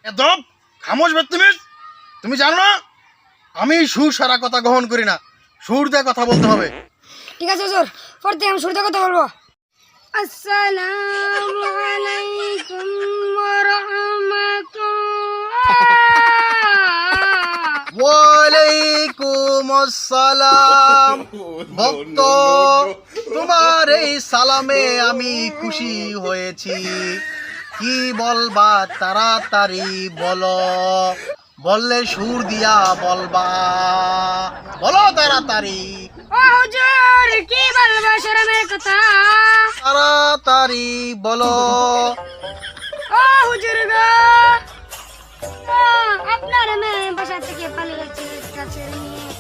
একদম খামোশ বদতমিজ। তুমি জানো না আমি সুর সারা কথা গ্রহণ করি না, সুর দিয়ে কথা বলতে হবে। ঠিক আছে হুজুর, পরতে আমি শুরুতে কথা বলবো। আসসালামু আলাইকুম ওয়া রাহমাতুল্লাহ। ওয়ালাইকুম আসসালাম। ভক্ত, তোমার এই সালামে আমি খুশি হয়েছি। কি বলবা তাড়াতাড়ি বলো, বললে সুর দিয়া বলবা, বলো তাড়াতাড়ি। ও হুজুর, কি বলবো শরমের কথা। তাড়াতাড়ি বলো। ও হুজুর গো, আপনার মেয়ে বাসা থেকে পালিয়ে গেছে কাছে নিয়ে।